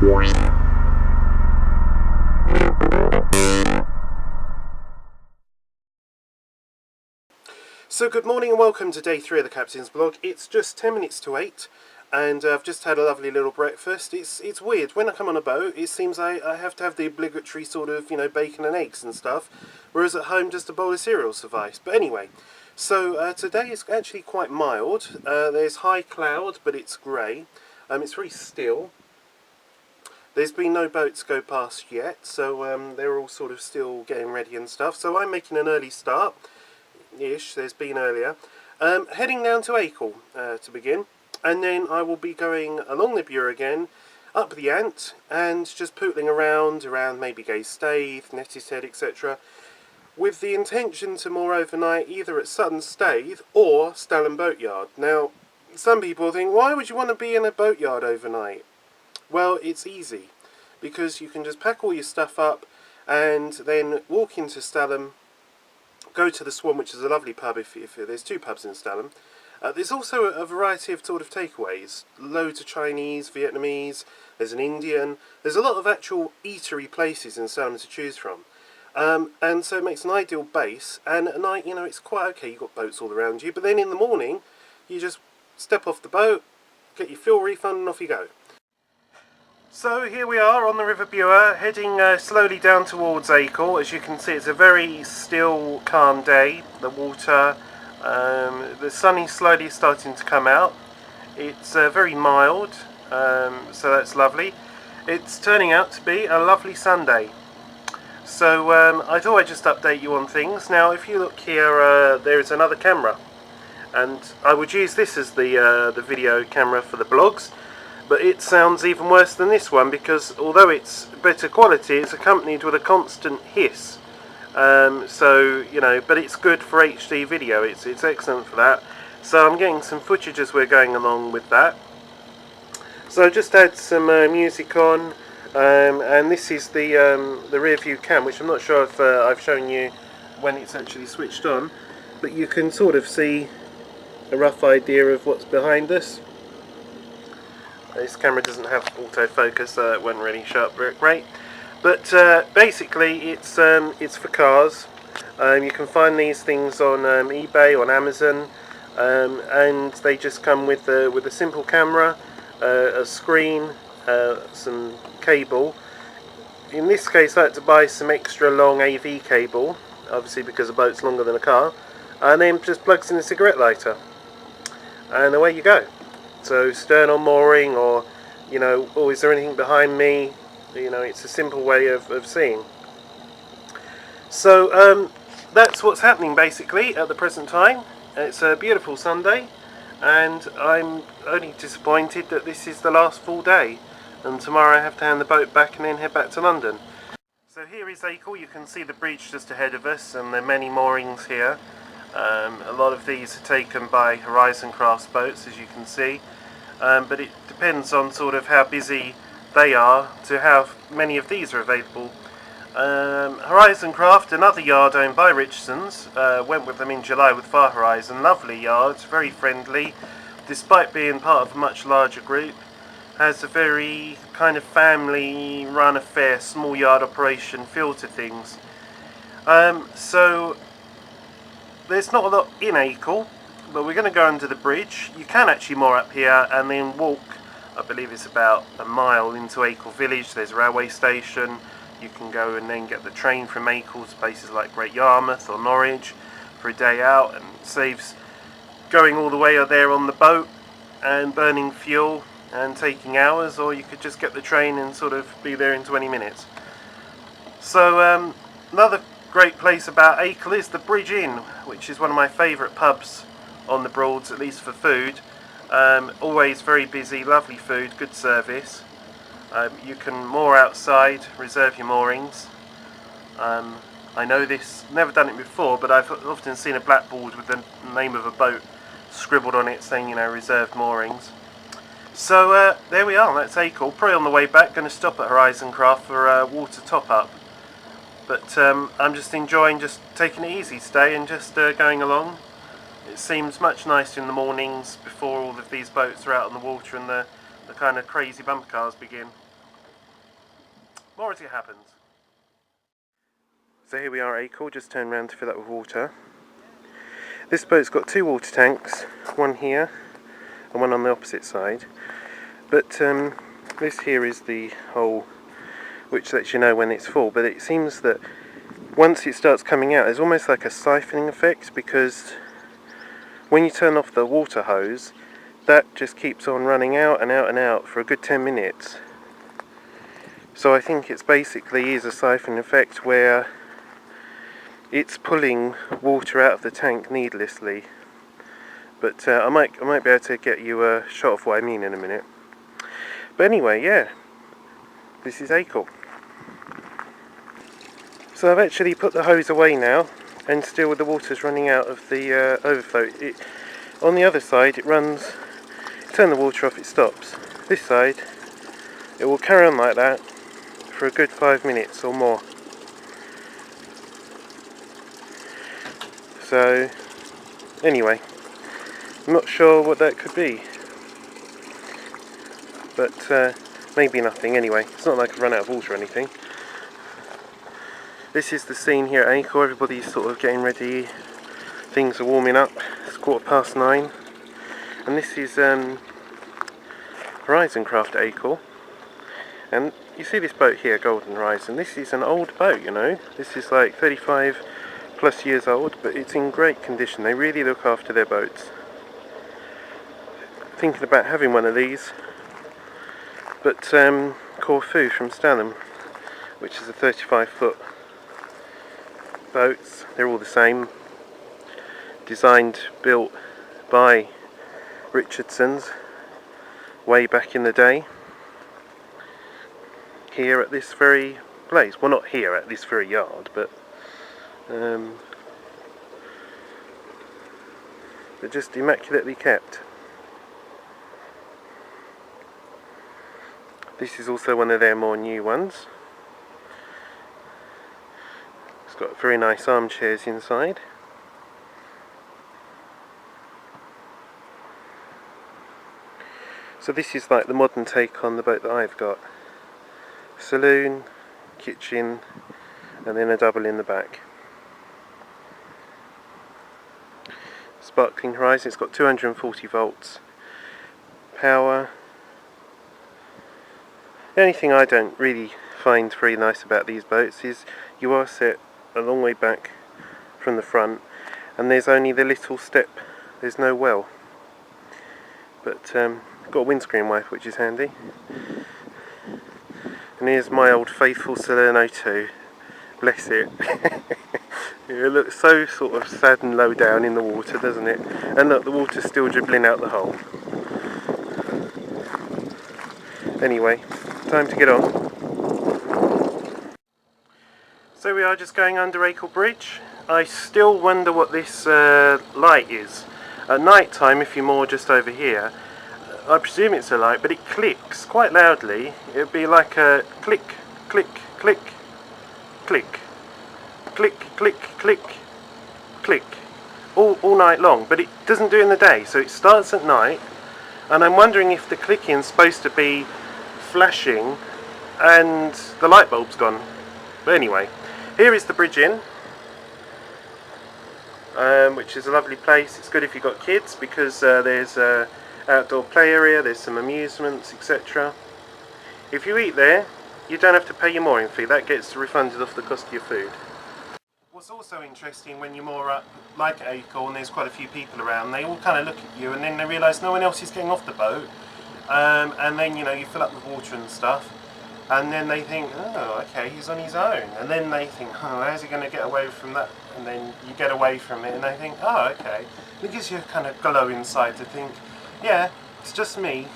So good morning and welcome to day 3 of the Captain's Blog. It's just 10 minutes to 8 and I've just had a lovely little breakfast. It's weird, when I come on a boat it seems I have to have the obligatory sort of, bacon and eggs and stuff, whereas at home just a bowl of cereal suffice. But anyway, so today is actually quite mild. There's high cloud but it's grey. It's very still. There's been no boats go past yet, so they're all sort of still getting ready and stuff. So I'm making an early start. There's been earlier. Heading down to Acle to begin, and then I will be going along the Bure again, up the Ant, and just pootling around maybe Gay Staithe, Neatishead, etc., with the intention to moor overnight either at Sutton Staithe or Stalham Boatyard. Now, some people think, why would you want to be in a boatyard overnight? Well, it's easy, because you can just pack all your stuff up and then walk into Stalham, go to the Swan, which is a lovely pub. If there's 2 pubs in Stalham. There's also a variety of sort of takeaways. Loads of Chinese, Vietnamese. There's an Indian. There's a lot of actual eatery places in Stalham to choose from, and so it makes an ideal base. And at night, it's quite okay. You've got boats all around you, but then in the morning, you just step off the boat, get your fuel refund, and off you go. So here we are on the River Bure, heading slowly down towards Acle. As you can see, it's a very still, calm day. The water, the sun is slowly starting to come out. It's very mild, so that's lovely. It's turning out to be a lovely Sunday. So I thought I'd just update you on things. Now, if you look here, there is another camera, and I would use this as the video camera for the blogs. But it sounds even worse than this one, because although it's better quality, it's accompanied with a constant hiss. But it's good for HD video. It's excellent for that. So I'm getting some footage as we're going along with that. So I just had some music on, and this is the rear view cam, which I'm not sure if I've shown you when it's actually switched on, but you can sort of see a rough idea of what's behind us. This camera doesn't have autofocus, so it won't really show up great. But basically, it's for cars. You can find these things on eBay, on Amazon, and they just come with a simple camera, a screen, some cable. In this case, I had to buy some extra long AV cable, obviously because a boat's longer than a car, and then just plugs in a cigarette lighter, and away you go. So stern on mooring, or oh, is there anything behind me? It's a simple way of seeing. So that's what's happening basically at the present time. It's a beautiful Sunday, and I'm only disappointed that this is the last full day, and tomorrow I have to hand the boat back and then head back to London. So here is Acle. You can see the bridge just ahead of us, and there are many moorings here. A lot of these are taken by Horizon Craft boats, as you can see. But it depends on sort of how busy they are to how many of these are available. Horizon Craft, another yard owned by Richardson's, went with them in July with Far Horizon. Lovely yards, very friendly, despite being part of a much larger group. Has a very kind of family run affair, small yard operation feel to things. So there's not a lot in Acle, but we're going to go under the bridge. You can actually moor up here and then walk, I believe it's about a mile into Acle village. There's a railway station. You can go and then get the train from Acle to places like Great Yarmouth or Norwich for a day out, and it saves going all the way there on the boat and burning fuel and taking hours, or you could just get the train and sort of be there in 20 minutes. So another great place about Acle is the Bridge Inn, which is one of my favourite pubs on the Broads, at least for food. Always very busy, lovely food, good service. You can moor outside, reserve your moorings. I know this, never done it before, but I've often seen a blackboard with the name of a boat scribbled on it saying, reserved moorings. So there we are, that's Acle. Probably on the way back, going to stop at Horizon Craft for a water top up. But I'm just enjoying just taking it easy today and just going along. It seems much nicer in the mornings before all of these boats are out on the water and the kind of crazy bumper cars begin. More as it happens. So here we are at Acle, just turned round to fill up with water. This boat's got 2 water tanks, one here and one on the opposite side. But this here is the hole which lets you know when it's full, but it seems that once it starts coming out there's almost like a siphoning effect, because when you turn off the water hose that just keeps on running out and out and out for a good 10 minutes. So I think it's basically is a siphon effect where it's pulling water out of the tank needlessly. But I might be able to get you a shot of what I mean in a minute. But anyway, yeah, this is Acle. So I've actually put the hose away now, and still the water's running out of the overflow. On the other side it runs, turn the water off, it stops. This side it will carry on like that for a good 5 minutes or more. So anyway, I'm not sure what that could be, but maybe nothing anyway. It's not like I've run out of water or anything. This is the scene here at Acle. Everybody's sort of getting ready, things are warming up. It's 9:15, and this is Horizon Craft at Acle. And you see this boat here, Golden Horizon. This is an old boat, you know. This is like 35 plus years old, but it's in great condition. They really look after their boats. Thinking about having one of these, but Corfu from Stalham, which is a 35-foot boats. They're all the same, designed, built by Richardson's way back in the day, here at this very place. Well, not here at this very yard, but they're just immaculately kept. This is also one of their more new ones. It's got very nice armchairs inside. So this is like the modern take on the boat that I've got. Saloon, kitchen, and then a double in the back. Sparkling Horizon, it's got 240 volts power. The only thing I don't really find very nice about these boats is you are set a long way back from the front, and there's only the little step, there's no well. But got a windscreen wiper, which is handy. And here's my old faithful Salerno 2. Bless it. It looks so sort of sad and low down in the water, doesn't it? And look, the water's still dribbling out the hole. Anyway, time to get on. So we are just going under Acle Bridge. I still wonder what this light is. At night time, if you're more just over here, I presume it's a light, but it clicks quite loudly. It would be like a click, click, click, click, click, click, click, click, all night long. But it doesn't do it in the day, so it starts at night. And I'm wondering if the clicking is supposed to be flashing and the light bulb's gone. But anyway, here is the bridge inn, which is a lovely place. It's good if you've got kids, because there's a outdoor play area, there's some amusements, etc. If you eat there, you don't have to pay your mooring fee. That gets refunded off the cost of your food. What's also interesting when you're more up, like at Acle, and there's quite a few people around, they all kind of look at you, and then they realise no one else is getting off the boat, and then, you know, you fill up with water and stuff, and then they think, oh, okay, he's on his own, and then they think, oh, how's he going to get away from that? And then you get away from it, and they think, oh, okay. It gives you a kind of glow inside to think, yeah, it's just me.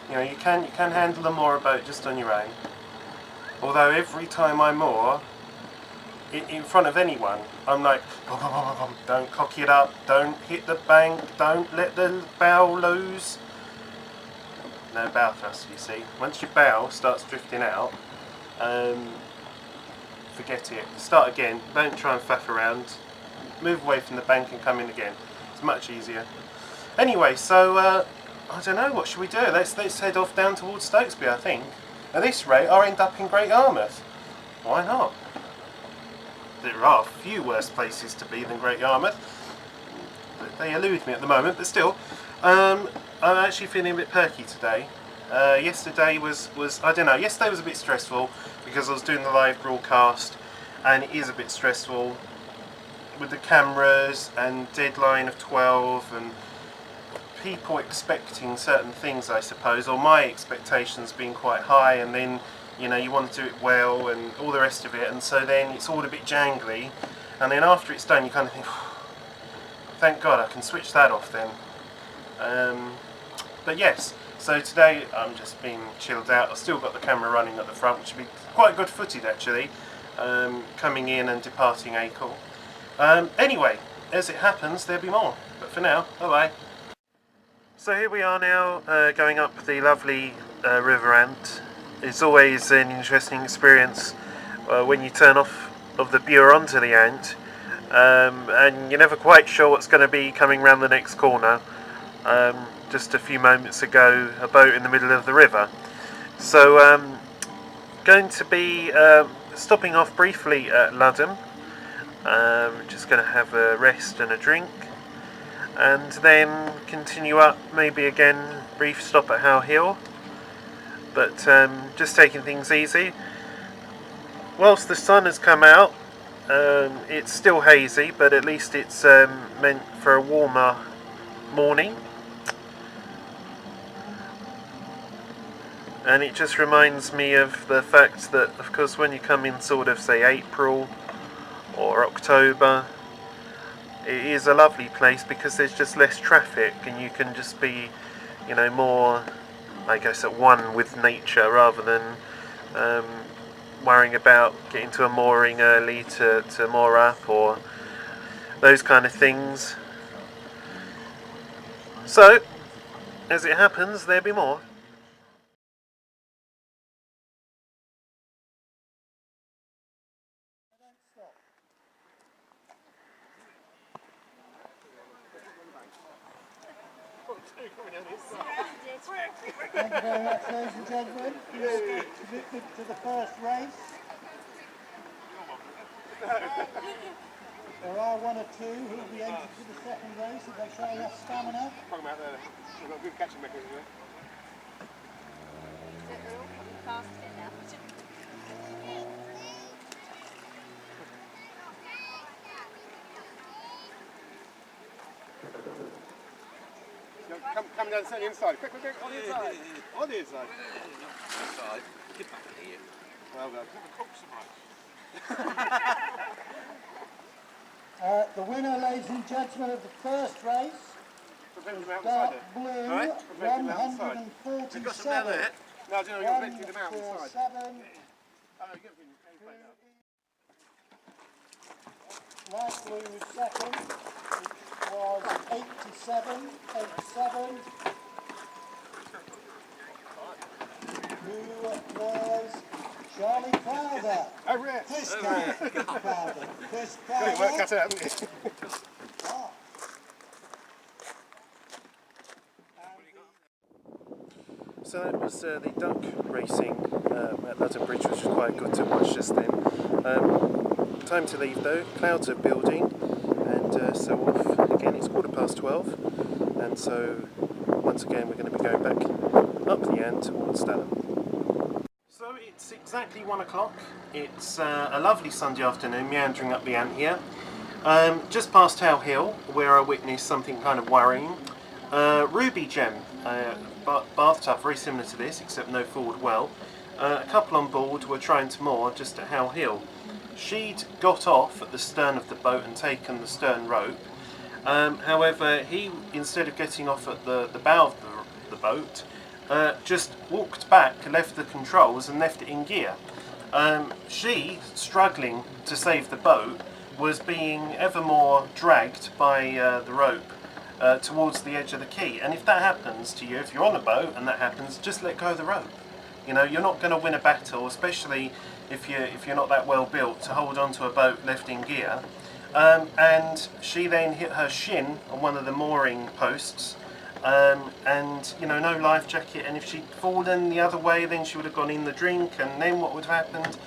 You know, you can handle a moorer boat just on your own. Although every time I moor in front of anyone, I'm like, don't cock it up, don't hit the bank, don't let the bow loose. No bow thrust, you see. Once your bow starts drifting out, forget it. Start again. Don't try and faff around. Move away from the bank and come in again. It's much easier. Anyway, so I don't know. What should we do? Let's head off down towards Stokesby, I think. At this rate, I'll end up in Great Yarmouth. Why not? There are a few worse places to be than Great Yarmouth. They elude me at the moment, but still. I'm actually feeling a bit perky today. Yesterday was I don't know, yesterday was a bit stressful because I was doing the live broadcast, and it is a bit stressful with the cameras and deadline of 12 and people expecting certain things, I suppose, or my expectations being quite high, and then you know you want to do it well and all the rest of it, and so then it's all a bit jangly, and then after it's done you kind of think, thank God I can switch that off then. But yes, so today I'm just being chilled out. I've still got the camera running at the front, which would be quite good footage actually, coming in and departing Acle. Anyway, as it happens, there'll be more, but for now, bye bye. So here we are now, going up the lovely River Ant. It's always an interesting experience when you turn off of the Bure onto the Ant, and you're never quite sure what's going to be coming round the next corner. Just a few moments ago, a boat in the middle of the river. So going to be stopping off briefly at Ludham, just going to have a rest and a drink, and then continue up, maybe again brief stop at Howe Hill, but just taking things easy. Whilst the sun has come out, it's still hazy, but at least it's meant for a warmer morning. And it just reminds me of the fact that, of course, when you come in sort of, say, April or October, it is a lovely place because there's just less traffic and you can just be, you know, more, I guess, at one with nature rather than worrying about getting to a mooring early to moor up or those kind of things. So, as it happens, there'll be more. Thank you very much, ladies and gentlemen, for your commitment to the first race. There are one or two who will be entered for the second race if they show enough stamina. Talking about there, we've got a good catching mechanism there. Come down the inside. Quick, on the inside. On the inside. Inside. Get back in here. Well done. The winner, ladies and gentlemen, of the first race is dark blue, Right. 147. You've got some down there. No, do you know, you're venting them out the side. 147. Oh, no, get them. Light blue was second, which was 87. Who was Charlie Crowther? Over here. Chris Crowther. Chris Got your work Crowther. cut out, haven't you? Ah. So that was the duck racing at Ludham Bridge, which was quite good to watch just then. Time to leave though, clouds are building, and so off again. It's 12:15, and so once again we're going to be going back up the Ant towards Stalham. So it's exactly 1 o'clock. It's a lovely Sunday afternoon, meandering up the Ant here. Just past Howe Hill, where I witnessed something kind of worrying. Ruby Gem, bathtub very similar to this, except no forward well. A couple on board were trying to moor just at Howe Hill. She'd got off at the stern of the boat and taken the stern rope. However, he, instead of getting off at the bow of the boat, just walked back, left the controls and left it in gear. She, struggling to save the boat, was being ever more dragged by the rope towards the edge of the quay. And if that happens to you, if you're on a boat and that happens, just let go of the rope. You know, you're not going to win a battle, especially if you're not that well built to hold onto a boat left in gear. And she then hit her shin on one of the mooring posts, and you know, no life jacket, and if she'd fallen the other way then she would have gone in the drink, and then what would have happened?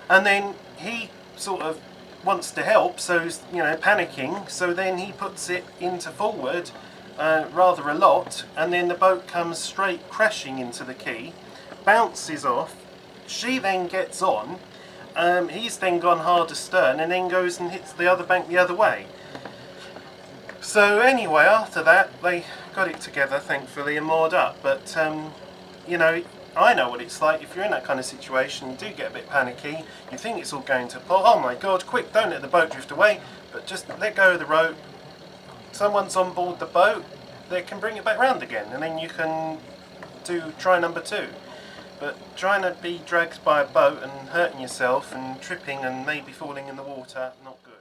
And then he sort of wants to help, so he's, you know, panicking, so then he puts it into forward rather a lot, and then the boat comes straight crashing into the quay, bounces off. She then gets on, he's then gone hard astern and then goes and hits the other bank the other way. So anyway, after that they got it together thankfully and moored up, but you know, I know what it's like. If you're in that kind of situation, you do get a bit panicky, you think it's all going to pop, oh my god, quick, don't let the boat drift away, but just let go of the rope. Someone's on board the boat, they can bring it back round again, and then you can do try number 2. But trying to be dragged by a boat and hurting yourself and tripping and maybe falling in the water, not good.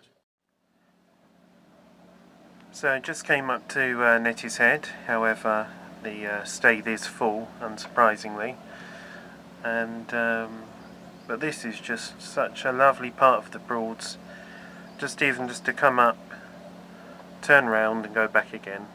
So just came up to Neatishead, however the stay is full, unsurprisingly, and but this is just such a lovely part of the Broads, just to come up, turn round and go back again.